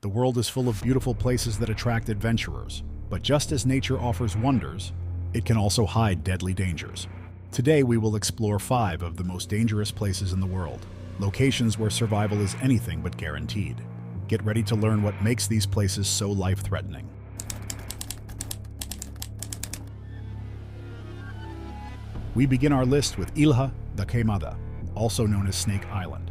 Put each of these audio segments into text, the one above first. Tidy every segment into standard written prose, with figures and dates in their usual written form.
The world is full of beautiful places that attract adventurers, but just as nature offers wonders, it can also hide deadly dangers. Today we will explore 5 of the most dangerous places in the world, locations where survival is anything but guaranteed. Get ready to learn what makes these places so life-threatening. We begin our list with Ilha da Queimada, also known as Snake Island.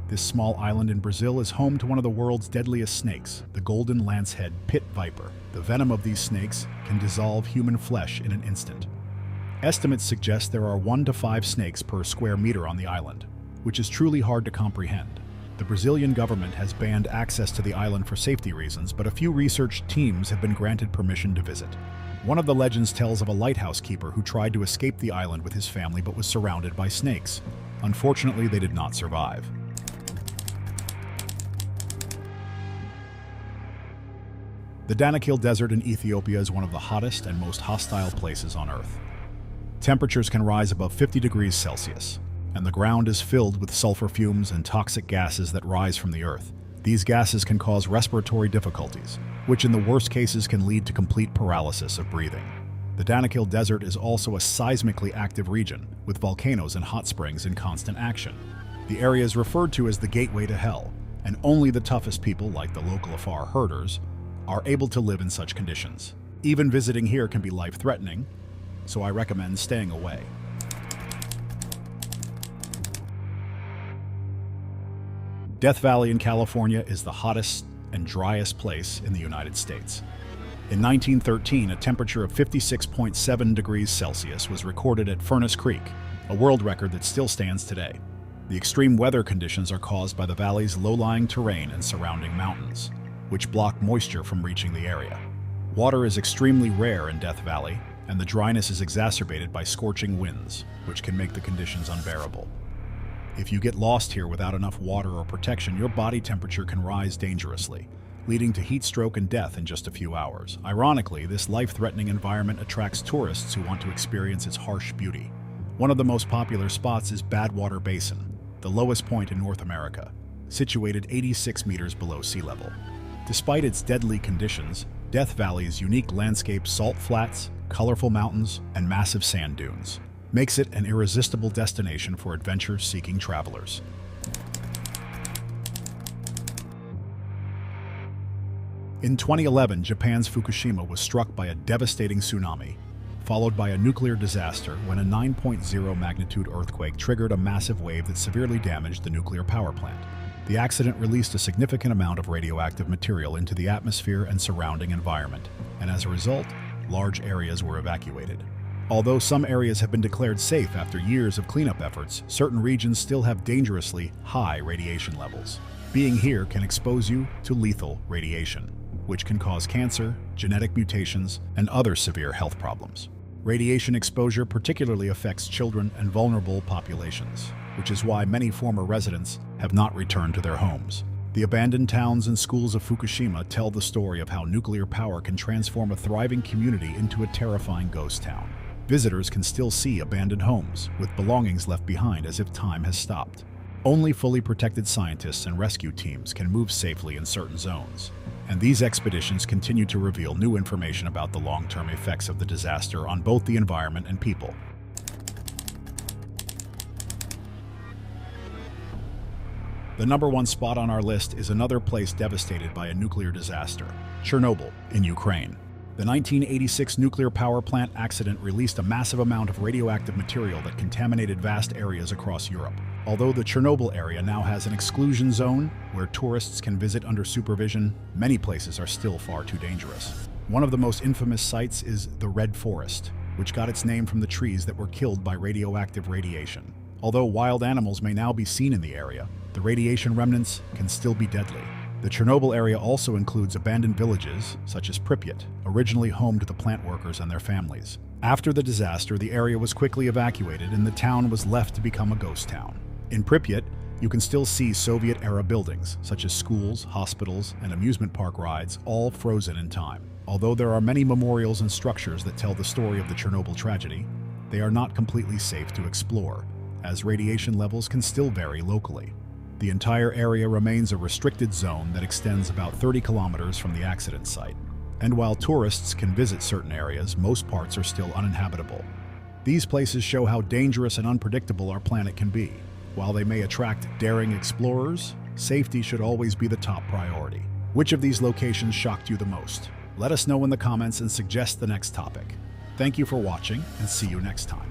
This small island in Brazil is home to one of the world's deadliest snakes, the golden lancehead pit viper. The venom of these snakes can dissolve human flesh in an instant. Estimates suggest there are 1 to 5 snakes per square meter on the island, which is truly hard to comprehend. The Brazilian government has banned access to the island for safety reasons, but a few research teams have been granted permission to visit. One of the legends tells of a lighthouse keeper who tried to escape the island with his family but was surrounded by snakes. Unfortunately, they did not survive. The Danakil Desert in Ethiopia is one of the hottest and most hostile places on Earth. Temperatures can rise above 50 degrees Celsius, and the ground is filled with sulfur fumes and toxic gases that rise from the Earth. These gases can cause respiratory difficulties, which in the worst cases can lead to complete paralysis of breathing. The Danakil Desert is also a seismically active region, with volcanoes and hot springs in constant action. The area is referred to as the gateway to hell, and only the toughest people, like the local Afar herders, are able to live in such conditions. Even visiting here can be life-threatening, so I recommend staying away. Death Valley in California is the hottest and driest place in the United States. In 1913, a temperature of 56.7 degrees Celsius was recorded at Furnace Creek, a world record that still stands today. The extreme weather conditions are caused by the valley's low-lying terrain and surrounding mountains, which block moisture from reaching the area. Water is extremely rare in Death Valley, and the dryness is exacerbated by scorching winds, which can make the conditions unbearable. If you get lost here without enough water or protection, your body temperature can rise dangerously, leading to heat stroke and death in just a few hours. Ironically, this life-threatening environment attracts tourists who want to experience its harsh beauty. One of the most popular spots is Badwater Basin, the lowest point in North America, situated 86 meters below sea level. Despite its deadly conditions, Death Valley's unique landscape, salt flats, colorful mountains, and massive sand dunes makes it an irresistible destination for adventure-seeking travelers. In 2011, Japan's Fukushima was struck by a devastating tsunami, followed by a nuclear disaster when a 9.0 magnitude earthquake triggered a massive wave that severely damaged the nuclear power plant. The accident released a significant amount of radioactive material into the atmosphere and surrounding environment, and as a result, large areas were evacuated. Although some areas have been declared safe after years of cleanup efforts, certain regions still have dangerously high radiation levels. Being here can expose you to lethal radiation, which can cause cancer, genetic mutations, and other severe health problems. Radiation exposure particularly affects children and vulnerable populations, which is why many former residents have not returned to their homes. The abandoned towns and schools of Fukushima tell the story of how nuclear power can transform a thriving community into a terrifying ghost town. Visitors can still see abandoned homes, with belongings left behind as if time has stopped. Only fully protected scientists and rescue teams can move safely in certain zones, and these expeditions continue to reveal new information about the long-term effects of the disaster on both the environment and people. The number 1 spot on our list is another place devastated by a nuclear disaster, Chernobyl in Ukraine. The 1986 nuclear power plant accident released a massive amount of radioactive material that contaminated vast areas across Europe. Although the Chernobyl area now has an exclusion zone where tourists can visit under supervision, many places are still far too dangerous. One of the most infamous sites is the Red Forest, which got its name from the trees that were killed by radioactive radiation. Although wild animals may now be seen in the area, the radiation remnants can still be deadly. The Chernobyl area also includes abandoned villages, such as Pripyat, originally home to the plant workers and their families. After the disaster, the area was quickly evacuated and the town was left to become a ghost town. In Pripyat, you can still see Soviet-era buildings, such as schools, hospitals, and amusement park rides, all frozen in time. Although there are many memorials and structures that tell the story of the Chernobyl tragedy, they are not completely safe to explore, as radiation levels can still vary locally. The entire area remains a restricted zone that extends about 30 kilometers from the accident site. And while tourists can visit certain areas, most parts are still uninhabitable. These places show how dangerous and unpredictable our planet can be. While they may attract daring explorers, safety should always be the top priority. Which of these locations shocked you the most? Let us know in the comments and suggest the next topic. Thank you for watching, and see you next time.